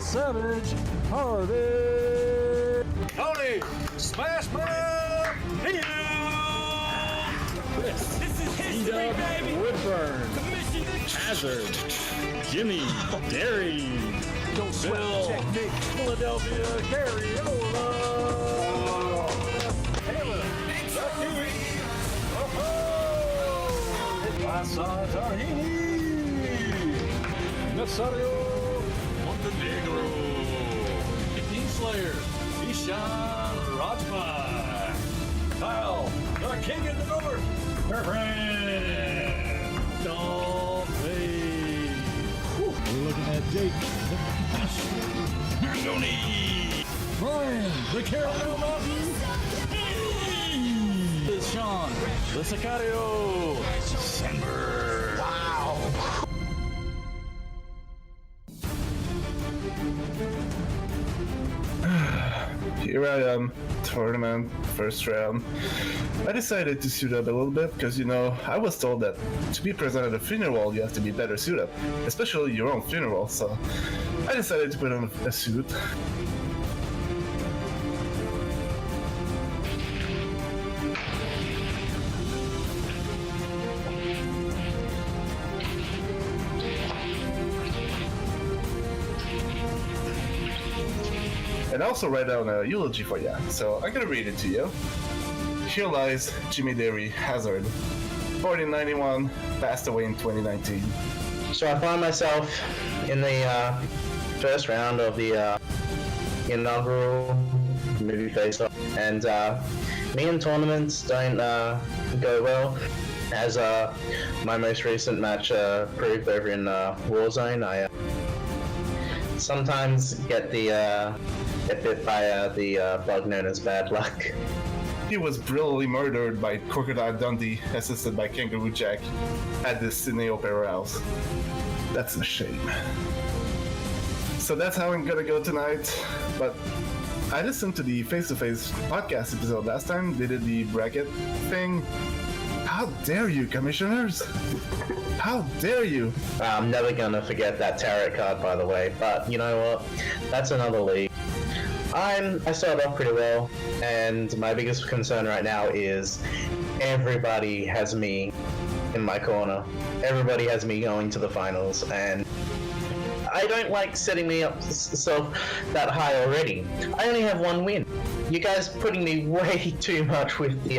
Savage Hardy. Tony, Smash Man, Hill. This is history, baby. Woodburn. Hazard. Jimmy. Dery. Don't sweat Bill. technique. Philadelphia Carriola. Taylor. Massa Tahini. Nasario Montenegro. King Slayer. Ishan Rajma. Kyle, the King of the North. Perfect. Dolphin. We're looking at Jake, the Maringoni. Brian, the Carolina Mountain. Sean, the Sicario. December. Wow. Here I am, tournament, first round. I decided to suit up a little bit because, you know, I was told that to be present at a funeral you have to be better suit up, especially your own funeral, so I decided to put on a suit. And also write down a eulogy for you, so I'm gonna read it to you. Here lies Jimmy Dery Hazard, born in 91, passed away in 2019. So I find myself in the first round of the inaugural movie face-off, and me in tournaments don't go well. As my most recent match proved over in Warzone, I sometimes get bit by the bug known as bad luck. He was brutally murdered by Crocodile Dundee, assisted by Kangaroo Jack, at the Sydney Opera House. That's a shame. So that's how I'm gonna go tonight, but I listened to the face-to-face podcast episode last time. They did the bracket thing. How dare you, commissioners? How dare you? I'm never gonna forget that tarot card, by the way, but you know what? That's another league. I started off pretty well, and my biggest concern right now is everybody has me in my corner. Everybody has me going to the finals, and I don't like setting me up self that high already. I only have one win. You guys putting me way too much with the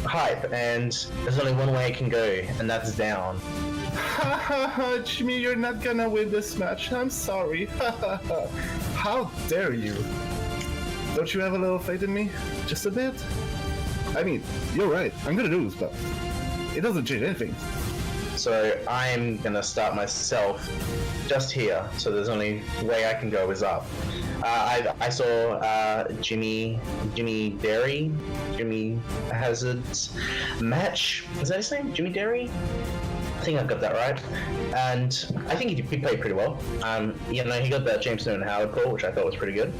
hype, and there's only one way it can go, and that's down. Ha ha ha, Jimmy, you're not gonna win this match. I'm sorry. Ha ha ha. How dare you? Don't you have a little faith in me? Just a bit? I mean, you're right. I'm gonna lose, but it doesn't change anything. So I'm gonna start myself just here. So there's only way I can go is up. I saw Jimmy Dery, Jimmy Hazard's match. Is that his name? Jimmy Dery? I think I got that right. And I think he played pretty well. You know, he got that James Newton Howard call, which I thought was pretty good.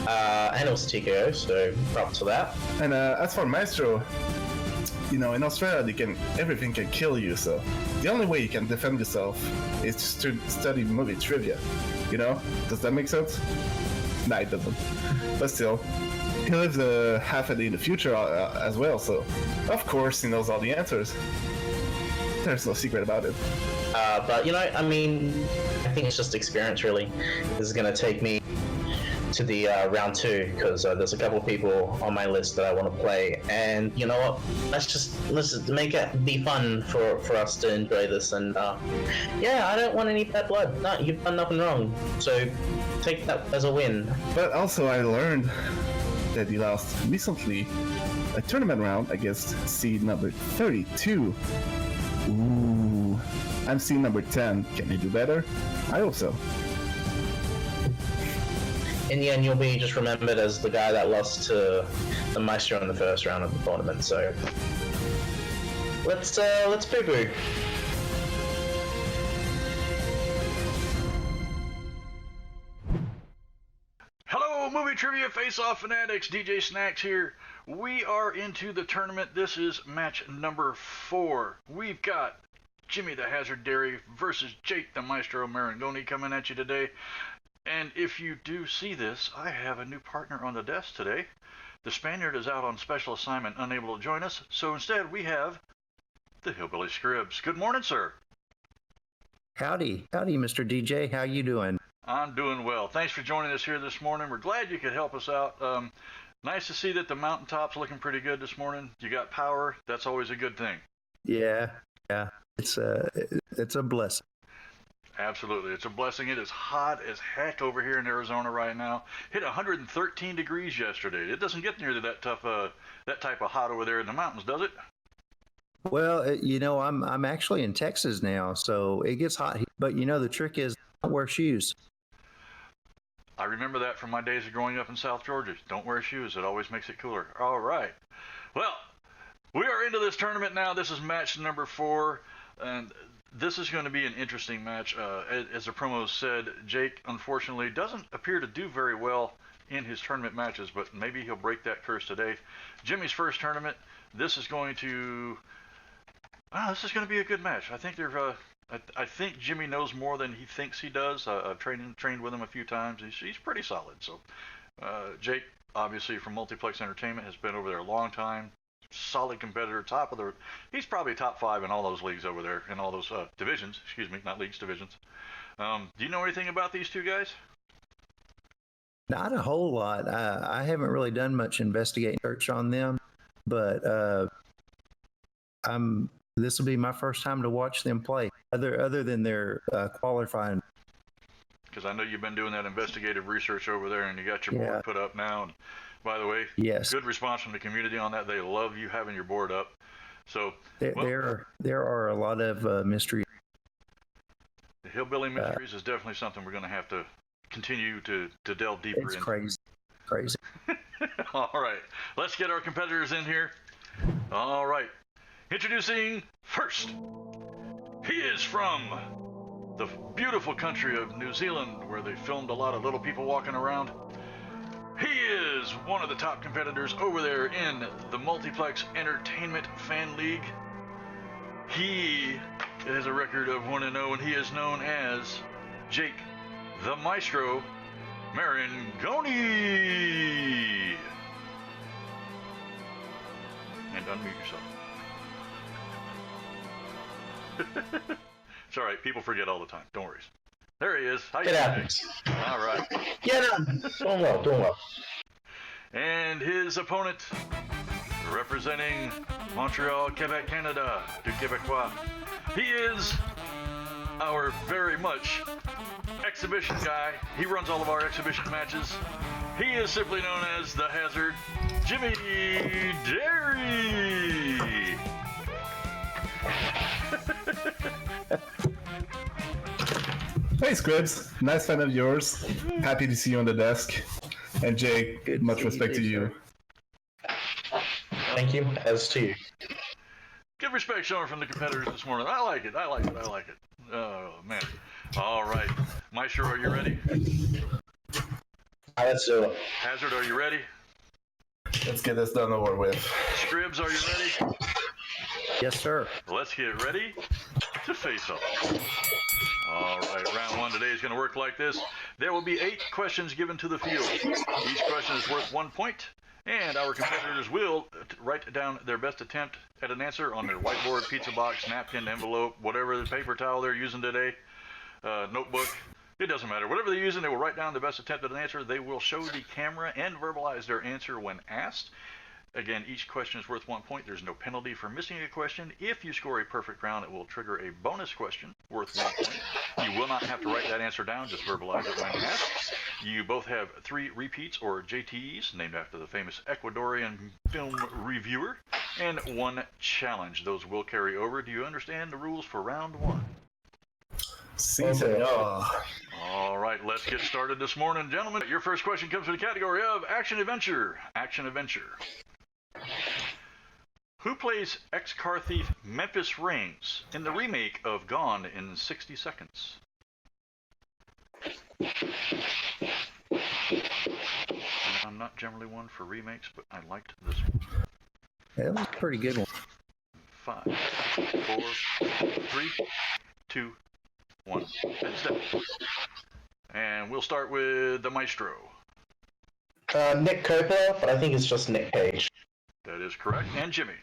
And also TKO, so props for that. And as for Maestro, you know, in Australia, everything can kill you, so the only way you can defend yourself is to study movie trivia. You know? Does that make sense? Nah, it doesn't. But still, he lives half a day in the future as well, so of course he knows all the answers. There's no secret about it. But, you know, I mean, I think it's just experience, really. This is going to take me to the round 2, because there's a couple of people on my list that I want to play, and you know what, let's just make it be fun for us to enjoy this. And yeah, I don't want any bad blood. No, you've done nothing wrong, so take that as a win. But also I learned that he lost recently a tournament round against seed number 32. Ooh, I'm seed number 10. Can he do better? I hope so. In the end, you'll be just remembered as the guy that lost to the Maestro in the first round of the tournament. So let's boo-boo. Hello, Movie Trivia Face-Off Fanatics. DJ Snacks here. We are into the tournament. This is match number 4. We've got Jimmy the Hazard Dery versus Jake the Maestro Maringoni coming at you today. And if you do see this, I have a new partner on the desk today. The Spaniard is out on special assignment, unable to join us, so instead we have the Hillbilly Scribs. Good morning, sir. Howdy, Mr. DJ. How you doing? I'm doing well. Thanks for joining us here this morning. We're glad you could help us out. Nice to see that the mountaintop's looking pretty good this morning. You got power. That's always a good thing. Yeah. It's a blessing. Absolutely. It's a blessing. It is hot as heck over here in Arizona right now. Hit 113 degrees yesterday. It doesn't get near that type of hot over there in the mountains, does it? Well, I'm actually in Texas now, so it gets hot. But the trick is don't wear shoes. I remember that from my days of growing up in South Georgia. Don't wear shoes. It always makes it cooler. All right. Well, we are into this tournament now. This is match number 4, and this is going to be an interesting match. As the promo said, Jake, unfortunately, doesn't appear to do very well in his tournament matches, but maybe he'll break that curse today. Jimmy's first tournament. This is going to be a good match. I think I think Jimmy knows more than he thinks he does. I've trained with him a few times. He's pretty solid. So, Jake, obviously from Multiplex Entertainment, has been over there a long time. Solid competitor, he's probably top 5 in all those leagues over there, in all those divisions. Excuse me, not leagues, divisions. Do you know anything about these two guys? Not a whole lot. I haven't really done much investigating search on them, but this will be my first time to watch them play, other than their qualifying. Because I know you've been doing that investigative research over there, and you got your board put up now. And by the way, yes, good response from the community on that. They love you having your board up. So there are a lot of mysteries. The Hillbilly Mysteries is definitely something we're going to have to continue to delve deeper into. It's crazy. All right, let's get our competitors in here. All right. Introducing first, he is from the beautiful country of New Zealand, where they filmed a lot of little people walking around. He is one of the top competitors over there in the Multiplex Entertainment Fan League. He has a record of 1-0, and he is known as Jake the Maestro Maringoni. And unmute yourself. It's all right. People forget all the time. Don't worry. There he is. How you It doing? happens. All right. Yeah, no, doing well. And his opponent, representing Montreal, Quebec, Canada, du Québécois. He is our very much exhibition guy. He runs all of our exhibition matches. He is simply known as the Hazard, Jimmy Dery. Hey, Scribs. Nice fan of yours. Happy to see you on the desk. And Jake, Good to much see respect to you, you. Thank you, as to you. Good respect shown from the competitors this morning. I like it. Oh, man. All right. Maestro, are you ready? Let's do it. Hazard, are you ready? Let's get this done over with. Scribs, are you ready? Yes, sir. Let's get ready to face off. All right, round 1 today is going to work like this. There will be 8 questions given to the field. Each question is worth 1 point, and our competitors will write down their best attempt at an answer on their whiteboard, pizza box, napkin, envelope, whatever the paper towel they're using today, notebook. It doesn't matter. Whatever they're using, they will write down the best attempt at an answer. They will show the camera and verbalize their answer when asked. Again, each question is worth 1 point. There's no penalty for missing a question. If you score a perfect round, it will trigger a bonus question worth 1 point. You will not have to write that answer down, just verbalize it when asked. You both have 3 repeats, or JTEs, named after the famous Ecuadorian film reviewer, and 1 challenge. Those will carry over. Do you understand the rules for round 1? Si, senor. All right, let's get started this morning, gentlemen. Your first question comes from the category of action-adventure. Action-adventure. Who plays ex-car thief Memphis Reigns in the remake of Gone in 60 Seconds? And I'm not generally one for remakes, but I liked this one. That was a pretty good one. 5, 4, 3, 2, 1. Heads down. And we'll start with the Maestro. Nick Coppola, but I think it's just Nick Cage. That is correct. And Jimmy.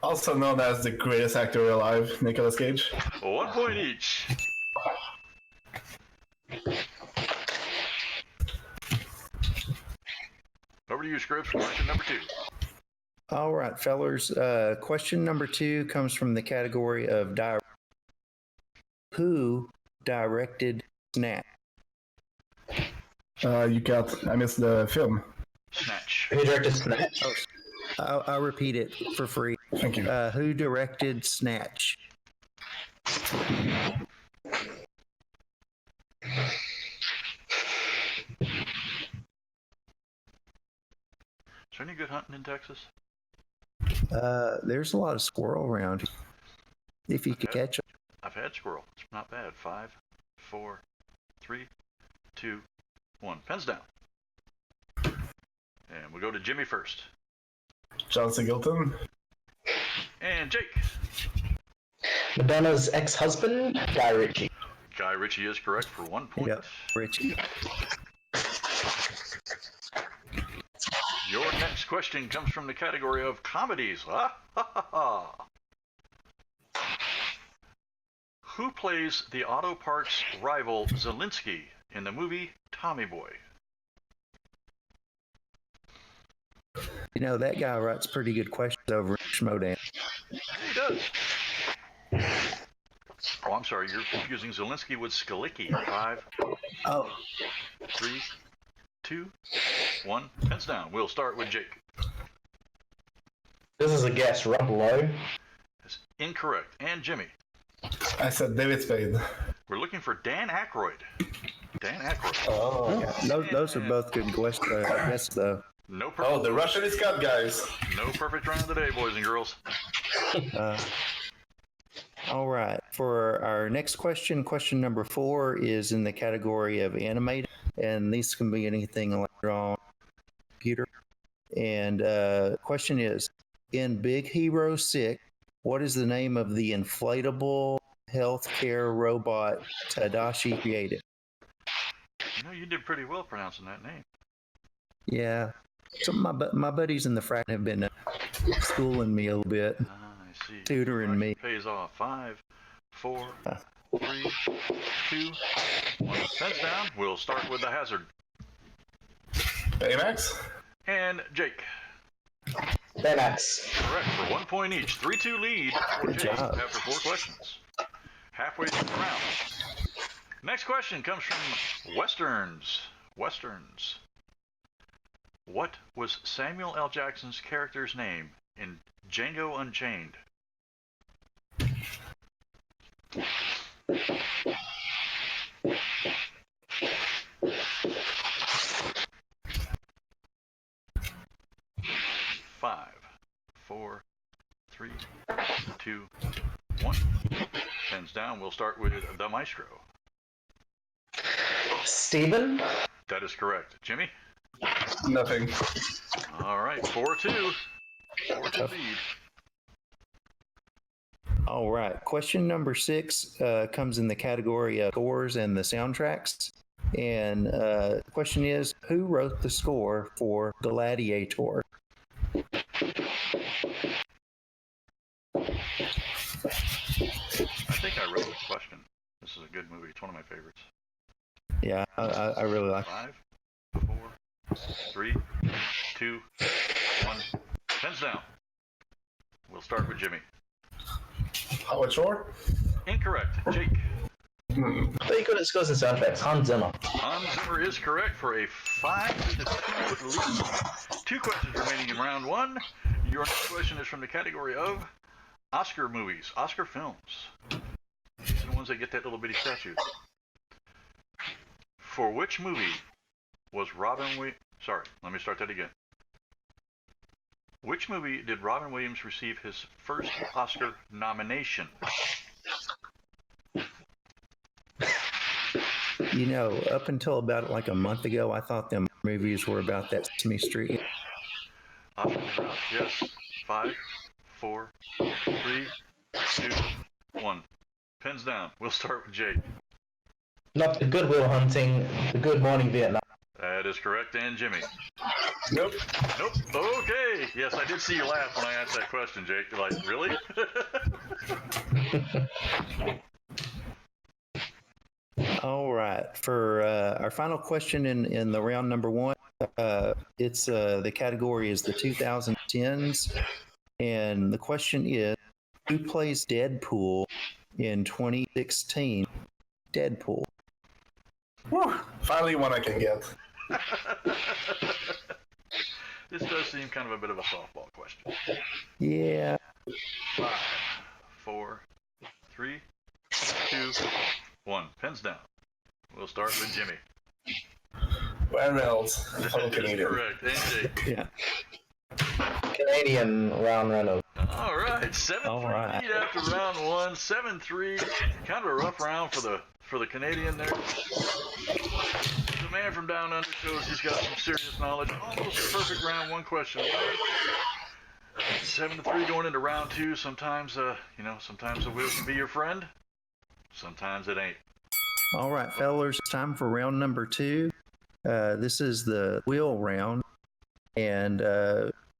Also known as the greatest actor alive, Nicolas Cage. 1 point each. Over to you, Scripps, for question number 2. All right, fellers. Question number 2 comes from the category of who directed Snatch? I missed the film. Snatch. Who directed Snatch? I'll repeat it for free. Thank you. Who directed Snatch? Is there any good hunting in Texas? There's a lot of squirrel around. If you could catch them. I've had squirrel. It's not bad. 5, 4, 3, 2, 1. Pens down. And we'll go to Jimmy first. John Singleton. And Jake. Madonna's ex-husband, Guy Ritchie. Guy Ritchie is correct for 1 point. Yep, Richie. Your next question comes from the category of comedies. Ha ha ha ha. Who plays the auto parts rival Zelensky in the movie Tommy Boy? You know, that guy writes pretty good questions over in Schmodown. He does. Oh, I'm sorry. You're confusing Zelensky with Skalicki. 5, Oh, 3, 2, 1. Pens down. We'll start with Jake. This is a guess. Rob Lowe. That's incorrect. And Jimmy. I said David Spade. We're looking for Dan Aykroyd. Dan Aykroyd. Oh, those are both good questions. I guess though. No perfect. Oh, the Russian is cut, guys. No perfect round today, boys and girls. All right. For our next question, question number 4 is in the category of animated, and these can be anything like drawn computer. And question is, in Big Hero 6, what is the name of the inflatable healthcare robot Tadashi created? You know, you did pretty well pronouncing that name. Yeah. Some of my buddies in the frat have been schooling me a little bit, I see. tutoring me. Pays off. 5, 4, 3, 2, 1. Pens down. We'll start with the hazard. Baymax? And Jake. Baymax. Correct for 1 point each. 3-2 lead for Good Jake job. after 4 questions. Halfway through the round. Next question comes from Westerns. Westerns. What was Samuel L. Jackson's character's name in Django Unchained? Five, 4, 3, 2, 1. Pens down. We'll start with the Maestro. Steven? That is correct. Jimmy? Nothing. All right, 4-2. 4-2 lead. All right. Question number 6 comes in the category of scores and the soundtracks. And the question is, who wrote the score for Gladiator? I think I wrote the question. This is a good movie. It's one of my favorites. Yeah, I really like it. 5, 4, 3, 2, 1. Pens down. We'll start with Jimmy. Howard Shore? Incorrect. Jake. But you couldn't scores and soundtracks. Hans Zimmer. Hans Zimmer is correct for a 5-2 lead. 2 questions remaining in round 1. Your next question is from the category of Oscar movies, Oscar films. These are the ones that get that little bitty statue. For which movie was Robin Williams... Sorry, let me start that again. Which movie did Robin Williams receive his first Oscar nomination? You know, up until about like a month ago, I thought them movies were about that Sesame Street. Options are out. Yes. 5, 4, 3, 2, 1. Pens down. We'll start with Jake. Not the Good Will Hunting, the Good Morning Vietnam. That is correct. And Jimmy? Nope. Nope. Okay. Yes, I did see you laugh when I asked that question, Jake. You're like, really? All right. For our final question in the round number one, it's the category is the 2010s, and the question is, who plays Deadpool in 2016? Deadpool. Whew, finally one I can get. This does seem kind of a bit of a softball question. Yeah. 5, 4, 3, 2, 1. Pens down. We'll start with Jimmy. Ryan Reynolds, fellow That is Canadian. correct. And Jake. Yeah. Canadian Ryan Reynolds. All right, 7-3 All right. after round one. 7-3. Kind of a rough round for the Canadian there. The man from down under shows he's got some serious knowledge. Almost a perfect round one question away. 7-3 going into round two. Sometimes, sometimes the wheel can be your friend. Sometimes it ain't. All right, fellers, it's time for round number two. This is the wheel round, and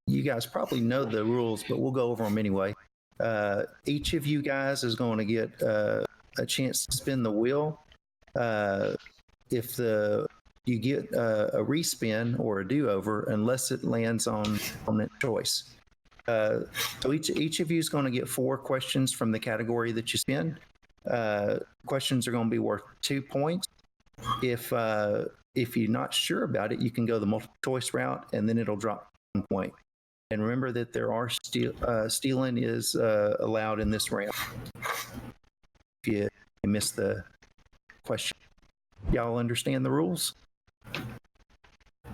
you guys probably know the rules, but we'll go over them anyway. Each of you guys is going to get a chance to spin the wheel. If you get a respin or a do-over, unless it lands on that choice. So each of you is going to get 4 questions from the category that you spin. Questions are going to be worth 2 points. If you're not sure about it, you can go the multiple choice route, and then it'll drop 1 point. And remember that there are stealing is allowed in this round. If you miss the question, y'all understand the rules?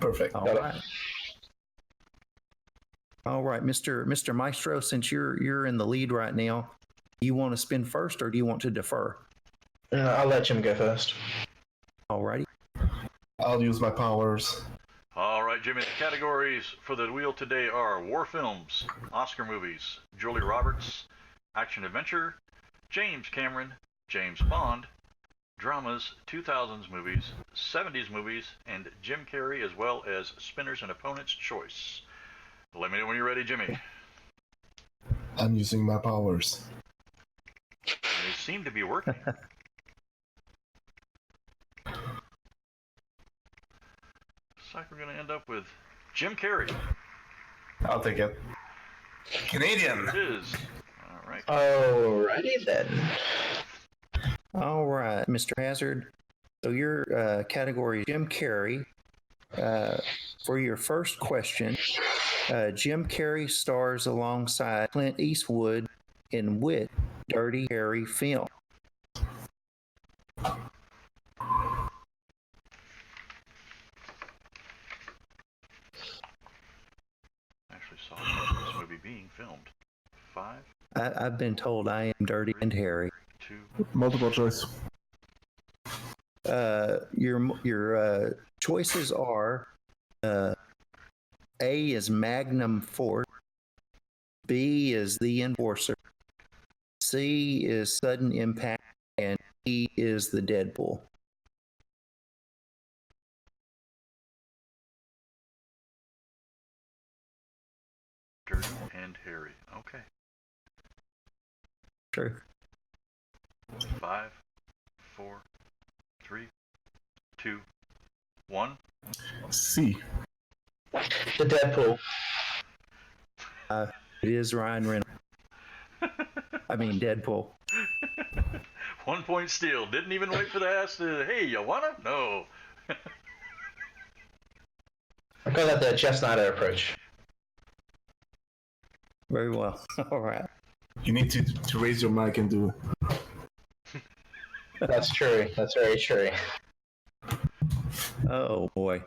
Perfect. All right. All right, Mr. Maestro, since you're in the lead right now, you want to spin first or do you want to defer? I'll let Jim go first. All righty. I'll use my powers. All right, Jimmy, the categories for the wheel today are war films, Oscar movies, Julia Roberts, action adventure, James Cameron, James Bond, dramas, 2000s movies, 70s movies, and Jim Carrey, as well as spinners and opponent's choice. Let me know when you're ready, Jimmy. I'm using my powers. They seem to be working. Looks like we're going to end up with Jim Carrey. I'll take it. Canadian. It is. All right. Alrighty then. All right, Mr. Hazard. So your category is Jim Carrey. For your first question, Jim Carrey stars alongside Clint Eastwood in which Dirty Harry film? Actually saw this movie being filmed. 5, I've been told I am Dirty and Harry. 2, Multiple choice. Your choices are A is Magnum Force, B is The Enforcer, C is Sudden Impact, and E is the Deadpool. Dirty and Harry. Okay. True. 5, 4, 3, 2, 1. C. The Deadpool. It is Ryan Reynolds. I mean Deadpool. 1 point steal. Didn't even wait for the ask to, hey, you wanna? No. I call that the Jeff Snyder approach. Very well. All right. You need to raise your mic and do it. That's true. That's very true. Oh boy.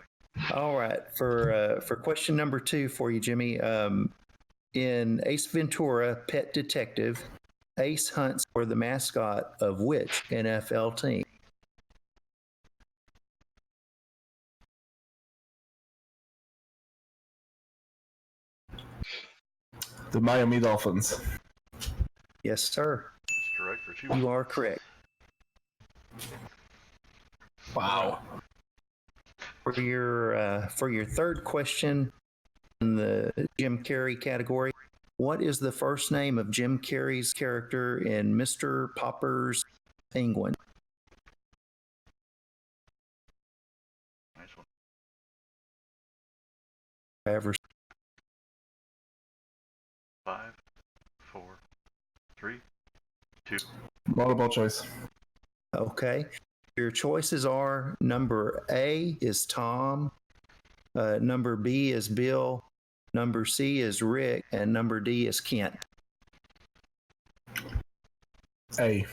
All right. For question number 2 for you, Jimmy. In Ace Ventura: Pet Detective, Ace hunts for the mascot of which NFL team? The Miami Dolphins. Yes, sir. That's correct for 2 You are correct. Wow. For your third question in the Jim Carrey category, what is the first name of Jim Carrey's character in Mr. Popper's Penguin? Nice one. Ever 5, 4, 3, 2. Multiple choice. Okay. Your choices are number A is Tom, number B is Bill, number C is Rick, and number D is Kent. A.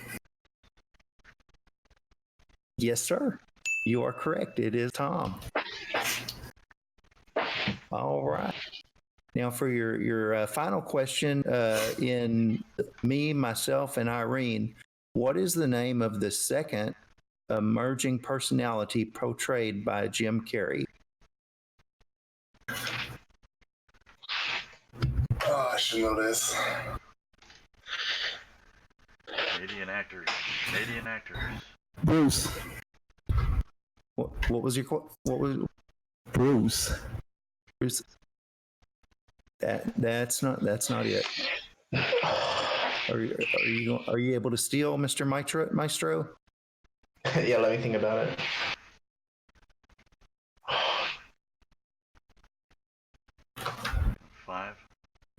Yes, sir. You are correct. It is Tom. All right. Now, for your final question, in Me, Myself, and Irene, what is the name of the second emerging personality portrayed by Jim Carrey? Oh, I should know this. Canadian actors. Canadian actors. Bruce. What was your what was Bruce. Bruce? That's not it. Are you able to steal, Mr. Maestro? Yeah, let me think about it. 5,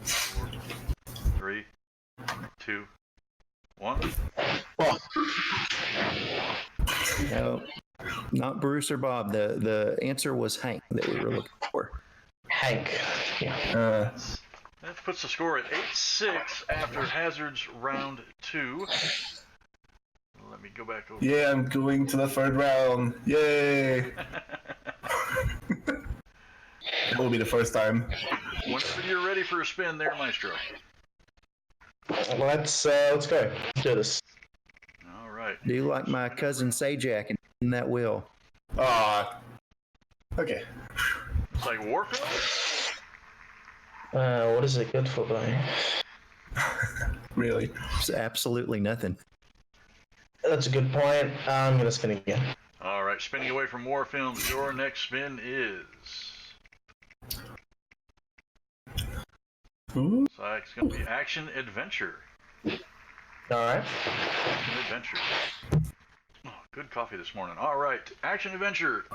4, 3, 2, 1. No, not Bruce or Bob. The answer was Hank that we were looking for. Hank. Yeah. That puts the score at 8-6 after Hazard's round 2. Let me go back over. Yeah, I'm going to the third round. Yay! That will be the first time. Whenever you're ready for a spin there, Maestro. Let's go. Let's do this. All right. Do you like my cousin Sajak in that wheel? Okay. It's like Warfield? What is it good for, though? Really? It's absolutely nothing. That's a good point. I'm gonna spin again. All right, spinning away from War Films, your next spin is... Ooh. So it's going to be Action Adventure. All right. Action Adventure. Oh, good coffee this morning. All right, Action Adventure.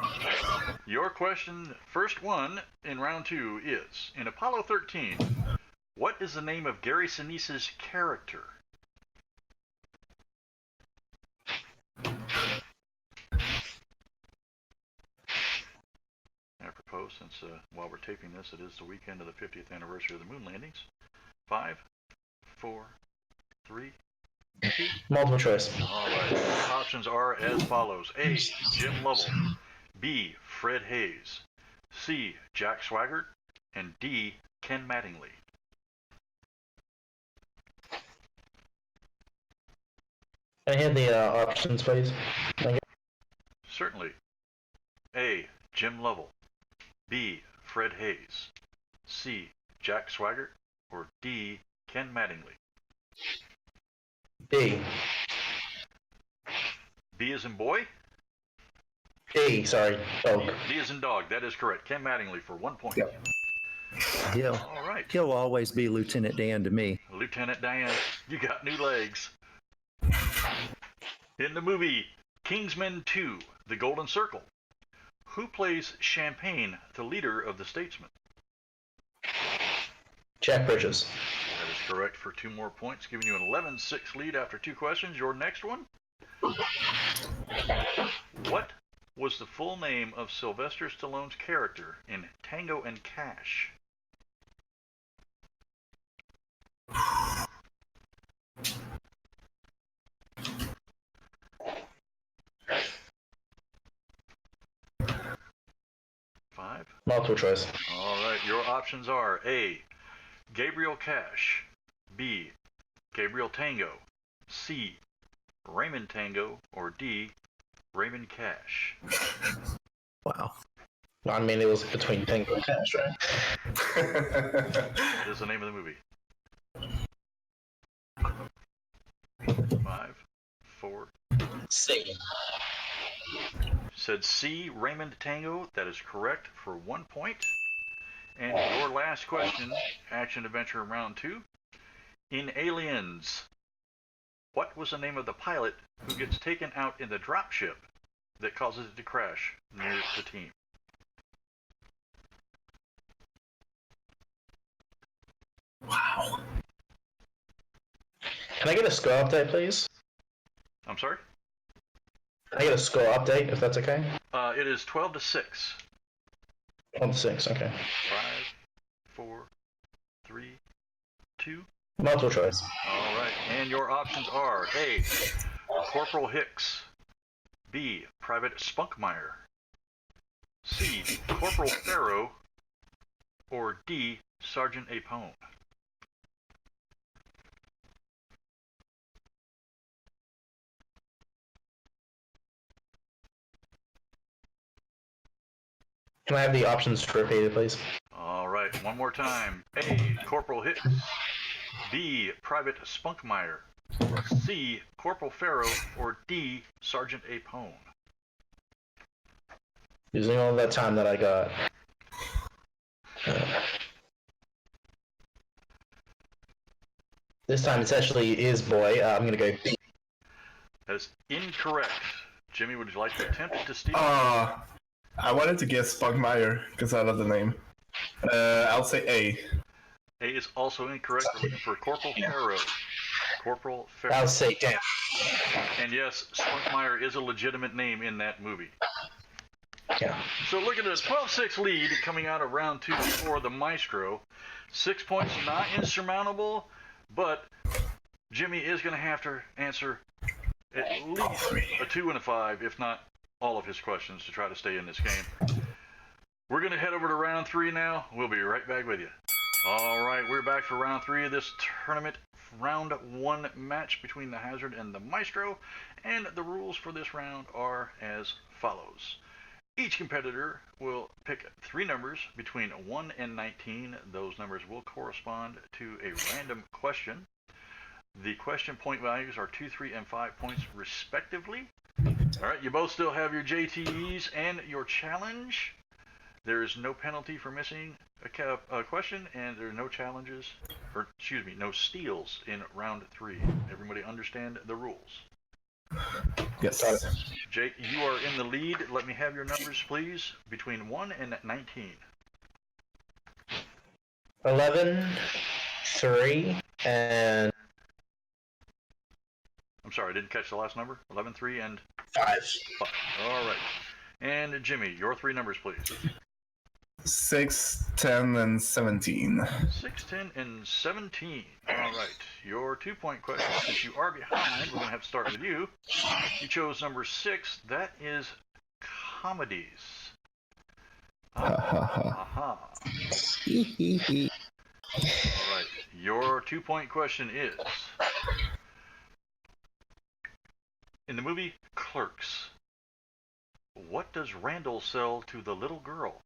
Your question, first one in round 2 is, in Apollo 13, what is the name of Gary Sinise's character? I propose, since while we're taping this, it is the weekend of the 50th anniversary of the moon landings. 5, 4, 3, 2. Multiple choice. All right. Options are as follows: A, Jim Lovell; B, Fred Hayes; C, Jack Swigert; and D, Ken Mattingly. Can I hear the options, please? Thank you. Certainly. A, Jim Lovell; B, Fred Hayes; C, Jack Swigert; or D, Ken Mattingly. B. B as in boy? D. Sorry. Dog. D as in dog. That is correct. Ken Mattingly for 1 point. Yep. All right. He'll always be Lieutenant Dan to me. Lieutenant Dan, you got new legs. In the movie Kingsman 2, The Golden Circle, who plays Champagne, the leader of the Statesmen? Jack Bridges. That is correct for 2 more points, giving you an 11-6 lead after 2 questions. Your next one. What was the full name of Sylvester Stallone's character in Tango and Cash? Five. Multiple choice. All right, your options are A, Gabriel Cash; B, Gabriel Tango; C, Raymond Tango; or D, Raymond Cash. Wow. I mean, it was between Tango and Cash, right? That is the name of the movie. 5, 4, C. said C, Raymond Tango. That is correct for 1 point. And your last question, action adventure round 2. In Aliens, what was the name of the pilot who gets taken out in the dropship that causes it to crash near the team? Wow. Can I get a score update, please? I'm sorry? Can I get a score update, if that's okay? It is 12-6. 1-6, okay. 5, 4, 3, 2. Multiple choice. All right. And your options are A, Corporal Hicks. B, Private Spunkmeyer. C, Corporal Farrow. Or D, Sergeant Apone. Can I have the options repeated, please? All right, one more time. A, Corporal Hicks. B, Private Spunkmeyer. C, Corporal Farrow. Or D, Sergeant Apone. Using all that time that I got. This time it's actually is boy. I'm gonna go B. That is incorrect. Jimmy, would you like to attempt to steal? I wanted to guess Spunkmeyer because I love the name. I'll say A. A is also incorrect. We're looking for Corporal Farrow. Corporal Farrow. I'll say damn. And yes, Spunkmeyer is a legitimate name in that movie. Yeah. So look at a 12-6 lead coming out of round 2 for the Maestro. 6 points, not insurmountable, but Jimmy is going to have to answer at least a 2 and a 5, if not all of his questions, to try to stay in this game. We're going to head over to round 3 now. We'll be right back with you. All right, we're back for round 3 of this tournament. Round 1 match between the Hazard and the Maestro. And the rules for this round are as follows. Each competitor will pick 3 numbers between 1 and 19. Those numbers will correspond to a random question. The question point values are 2, 3, and 5 points respectively. All right, you both still have your JTEs and your challenge. There is no penalty for missing a question, and there are no challenges, or excuse me, no steals in round 3. Everybody understand the rules? Yes. Jake, you are in the lead. Let me have your numbers, please, between 1 and 19. 11, 3, and I'm sorry, I didn't catch the last number. 11, 3, and 5. 5. All right. And Jimmy, your 3 numbers, please. 6, 10, and 17. 6, 10, and 17. All right. Your 2-point question, since you are behind, we're going to have to start with you. You chose number 6. That is comedies. Aha. All right. Your 2-point question is, in the movie Clerks, what does Randall sell to the little girl?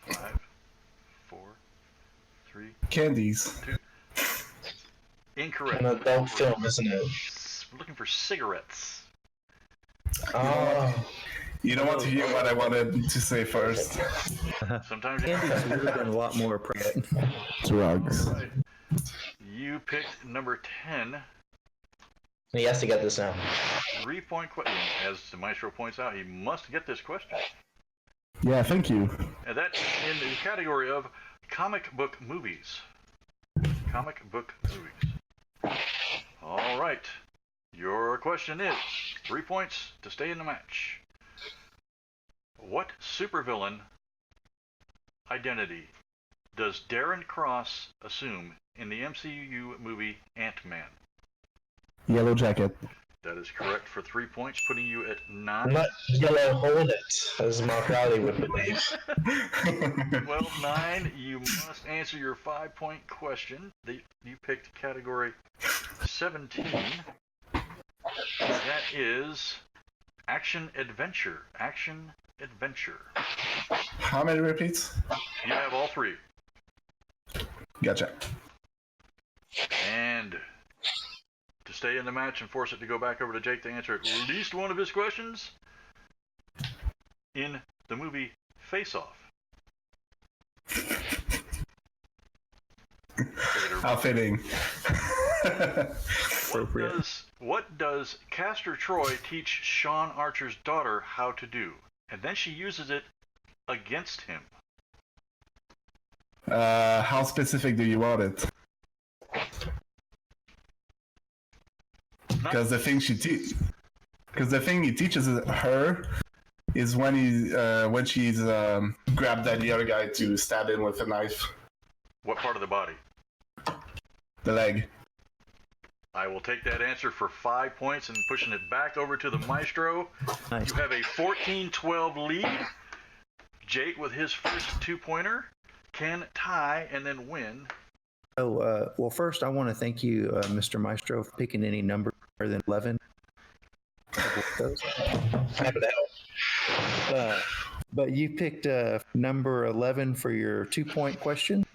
Five, 4, 3, Candies. 2. Incorrect. An adult film, isn't it? We're looking for cigarettes. Oh. You don't want to hear what I wanted to say first. Sometimes Candies would have been a lot more appropriate. Drugs. Right. You picked number 10. He has to get this now. 3-point question. As the Maestro points out, he must get this question. Yeah, thank you. And that's in the category of comic book movies. Comic book movies. All right. Your question is 3 points to stay in the match. What supervillain identity does Darren Cross assume in the MCU movie Ant-Man? Yellow Jacket. That is correct for 3 points, putting you at 9. Not Yellow Hornet, as Mark Rowley would believe. Well, 9, you must answer your 5-point question. You picked category 17. That is action adventure. Action adventure. How many repeats? You have all 3. Gotcha. And to stay in the match and force it to go back over to Jake to answer at least one of his questions, in the movie Face Off. How fitting. What does Castor Troy teach Sean Archer's daughter how to do? And then she uses it against him. How specific do you want it? Because the thing he teaches her is when she's grabbed the other guy to stab him with a knife. What part of the body? The leg. I will take that answer for 5 points and pushing it back over to the Maestro. Nice. You have a 14-12 lead. Jake, with his first two-pointer, can tie and then win. Oh, well, first I want to thank you, Mr. Maestro, for picking any number other than 11. But you picked number 11 for your 2-point question,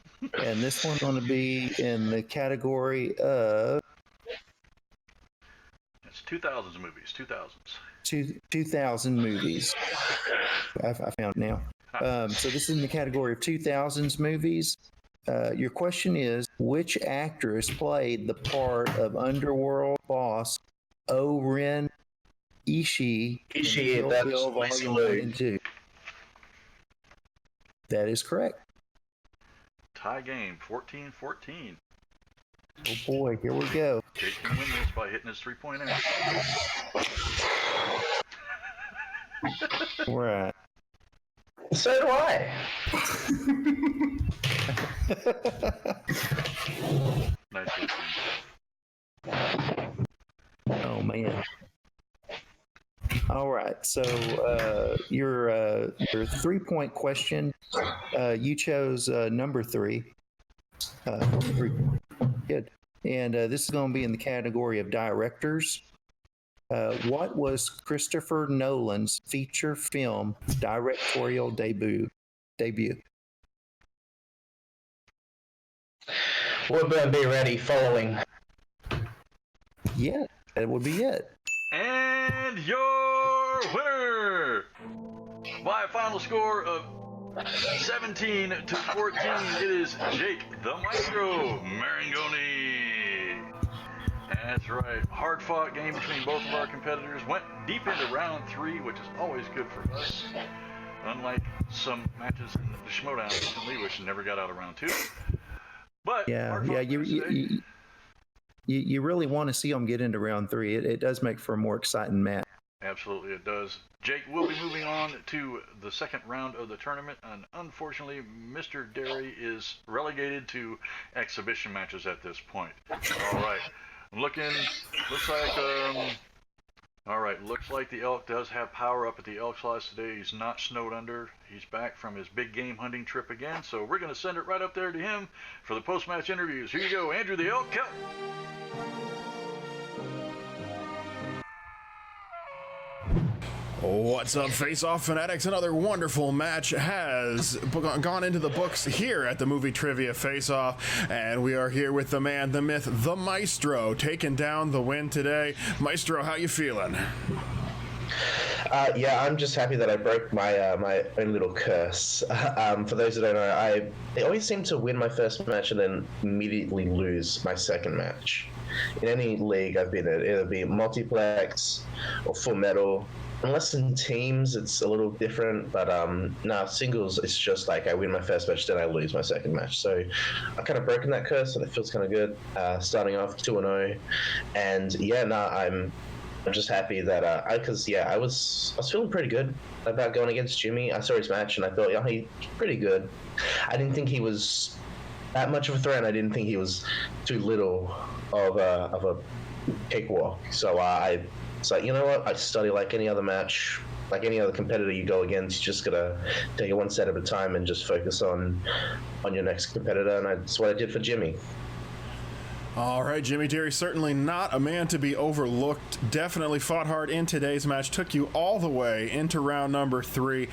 and this one's going to be in the category of... It's 2000s movies, 2000s. 2000 movies. I found it now. So this is in the category of 2000s movies. Your question is, which actress played the part of underworld boss O-Ren Ishii in Kill that's Bill Volume 1 and 2? That is correct. Tie game, 14-14. Oh boy, here we go. Jake can win this by hitting his three-pointer. Right. So do I. Nice. Oh man. All right. So your 3-point question, you chose number 3. 3. Good. And this is going to be in the category of directors. What was Christopher Nolan's feature film directorial debut? We'll be ready following. Yeah, that would be it. And your winner by a final score of 17-14, it is Jake the Maestro Maringoni. That's right. Hard-fought game between both of our competitors. Went deep into round 3, which is always good for us. Unlike some matches in the Schmodown recently, which never got out of round 2. But you really want to see them get into round 3. It does make for a more exciting match. Absolutely, it does. Jake will be moving on to the second round of the tournament, and unfortunately, Mr. Dery is relegated to exhibition matches at this point. All right, looks like the Elk does have power up at the Elks Lodge today. He's not snowed under. He's back from his big game hunting trip again, so we're going to send it right up there to him for the post-match interviews. Here you go, Andrew the Elk Kelp. What's up, Face-Off fanatics? Another wonderful match has gone into the books here at the Movie Trivia Face-Off, and we are here with the man, the myth, the Maestro, taking down the win today. Maestro, how you feeling? Yeah, I'm just happy that I broke my my own little curse. For those who don't know, I always seem to win my first match and then immediately lose my second match. In any league I've been in, it'll be multiplex or full metal. Unless in teams, it's a little different, but singles, it's just like I win my first match, then I lose my second match. So I've kind of broken that curse, and it feels kind of good. Starting off 2-0, and I'm just happy that I was feeling pretty good about going against Jimmy. I saw his match, and I thought, he's pretty good. I didn't think he was that much of a threat, and I didn't think he was too little of a cakewalk. So it's like, you know what? I study like any other match, like any other competitor you go against. You just gotta take it one step at a time and just focus on your next competitor. And that's what I did for Jimmy. All right, Jimmy Dery, certainly not a man to be overlooked. Definitely fought hard in today's match. Took you all the way into round number 3.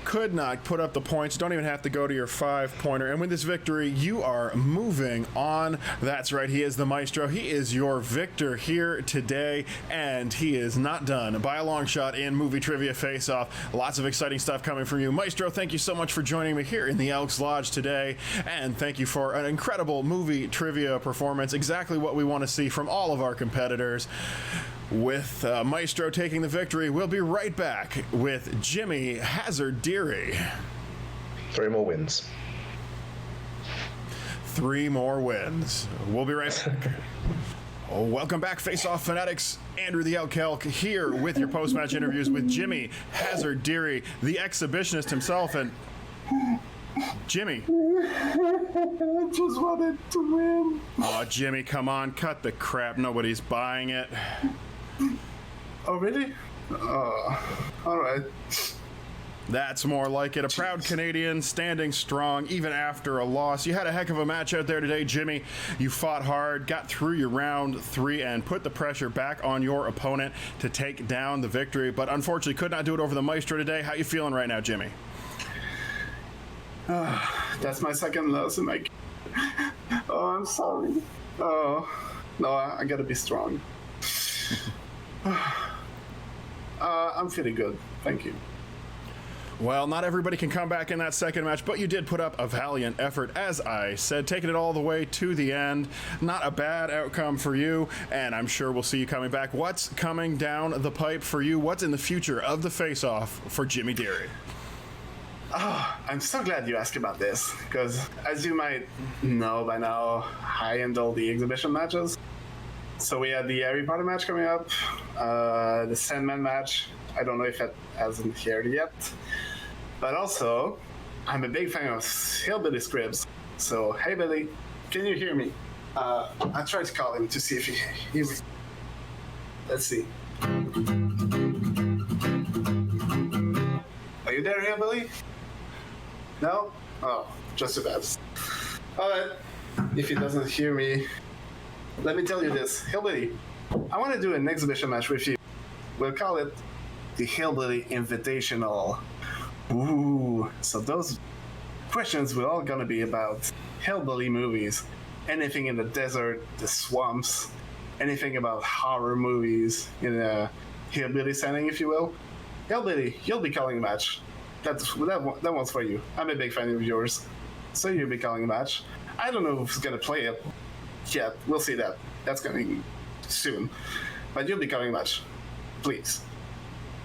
Could not put up the points. Don't even have to go to your 5-pointer. And with this victory, you are moving on. That's right. He is the Maestro. He is your victor here today. And he is not done by a long shot in Movie Trivia Face-Off. Lots of exciting stuff coming from you. Maestro, thank you so much for joining me here in the Elks Lodge today. And thank you for an incredible movie trivia performance. Exactly what we want to see from all of our competitors. With Maestro taking the victory, we'll be right back with Jimmy Hazard Dery. 3 more wins. 3 more wins. We'll be right back. Oh, welcome back, Face-Off fanatics. Andrew the Elk here with your post-match interviews with Jimmy Hazard Dery, the exhibitionist himself. And Jimmy. I just wanted to win. Oh, Jimmy, come on. Cut the crap. Nobody's buying it. Oh, really? All right. That's more like it. A proud Canadian standing strong even after a loss. You had a heck of a match out there today, Jimmy. You fought hard, got through your round 3, and put the pressure back on your opponent to take down the victory, but unfortunately could not do it over the Maestro today. How you feeling right now, Jimmy? That's my second loss in my. Oh, I'm sorry. Oh, no, I gotta be strong. I'm feeling good. Thank you. Well, not everybody can come back in that second match, but you did put up a valiant effort, as I said, taking it all the way to the end. Not a bad outcome for you, and I'm sure we'll see you coming back. What's coming down the pipe for you? What's in the future of the face-off for Jimmy Dery? Oh, I'm so glad you asked about this, because as you might know by now, I handle the exhibition matches. So we had the Harry Potter match coming up, the Sandman match. I don't know if it hasn't aired yet. But also, I'm a big fan of Hillbilly Scribs. So, hey Billy, can you hear me? I tried to call him to see if he hears me. Let's see. Are you there, Hillbilly? No? Oh, just too bad. Alright, if he doesn't hear me, let me tell you this. Hillbilly, I want to do an exhibition match with you. We'll call it the Hillbilly Invitational. Ooh, so those questions were all gonna be about hillbilly movies. Anything in the desert, the swamps, anything about horror movies in a hillbilly setting, if you will. Hillbilly, you'll be calling a match. That one's for you. I'm a big fan of yours. So you'll be calling a match. I don't know who's gonna play it yet. We'll see that. That's coming soon. But you'll be calling a match. Please.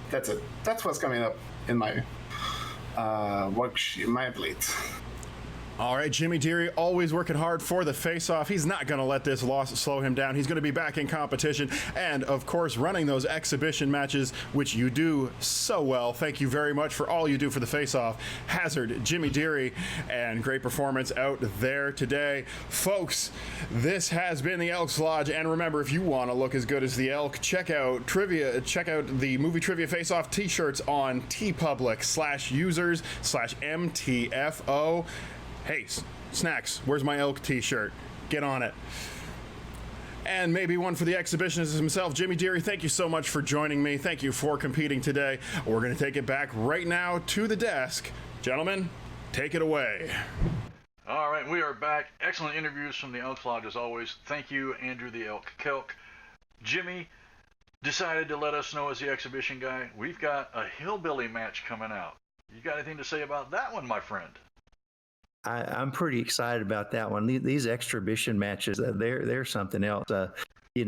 That's it. That's what's coming up in my worksheet, my plate. All right, Jimmy Dery, always working hard for the face-off. He's not going to let this loss slow him down. He's going to be back in competition and, of course, running those exhibition matches, which you do so well. Thank you very much for all you do for the face-off. Hazard, Jimmy Dery, and great performance out there today. Folks, this has been the Elks Lodge, and remember, if you want to look as good as the Elk, check out the Movie Trivia Face-Off t-shirts on tpublic/users/MTFO. Hey, Snacks, where's my Elk t-shirt? Get on it. And maybe one for the exhibitionist himself. Jimmy Dery, thank you so much for joining me. Thank you for competing today. We're going to take it back right now to the desk. Gentlemen, take it away. All right, we are back. Excellent interviews from the Elks Lodge as always. Thank you, Andrew the Elk Kelk. Jimmy decided to let us know as the exhibition guy, we've got a hillbilly match coming out. You got anything to say about that one, my friend? I'm pretty excited about that one. These exhibition matches, they're something else. It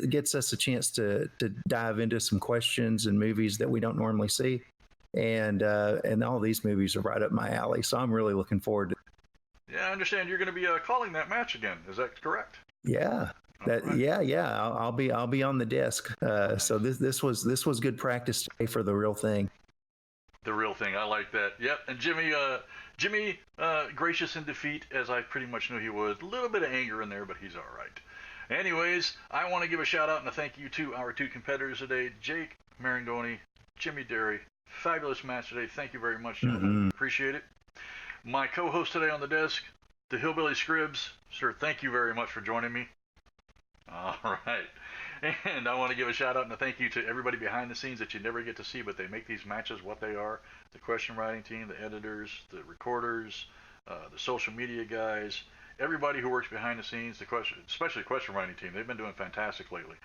gets us a chance to dive into some questions and movies that we don't normally see, and all these movies are right up my alley. So I'm really looking forward to. Yeah, I understand you're going to be calling that match again. Is that correct? Yeah. Right. Yeah. I'll be on the desk. So this was good practice today for the real thing. The real thing. I like that. Yep. And Jimmy, gracious in defeat, as I pretty much knew he would. A little bit of anger in there, but he's all right. Anyways, I want to give a shout out and a thank you to our 2 competitors today, Jake Maringoni, Jimmy Dery. Fabulous match today. Thank you very much, gentlemen. Appreciate it. My co-host today on the desk, The Hillbilly Scribs, sir, thank you very much for joining me. All right. And I want to give a shout out and a thank you to everybody behind the scenes that you never get to see, but they make these matches what they are. The question writing team, the editors, the recorders, the social media guys, everybody who works behind the scenes, especially the question writing team. They've been doing fantastic lately.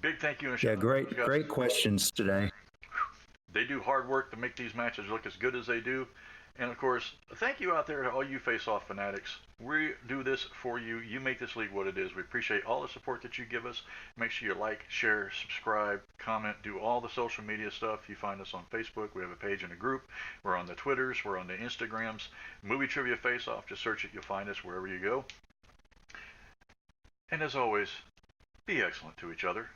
Big thank you and shout out. Great questions today. They do hard work to make these matches look as good as they do. And of course, thank you out there to all you face-off fanatics. We do this for you. You make this league what it is. We appreciate all the support that you give us. Make sure you like, share, subscribe, comment, do all the social media stuff. You find us on Facebook. We have a page and a group. We're on the Twitters. We're on the Instagrams. Movie Trivia Face-Off. Just search it. You'll find us wherever you go. And as always, be excellent to each other.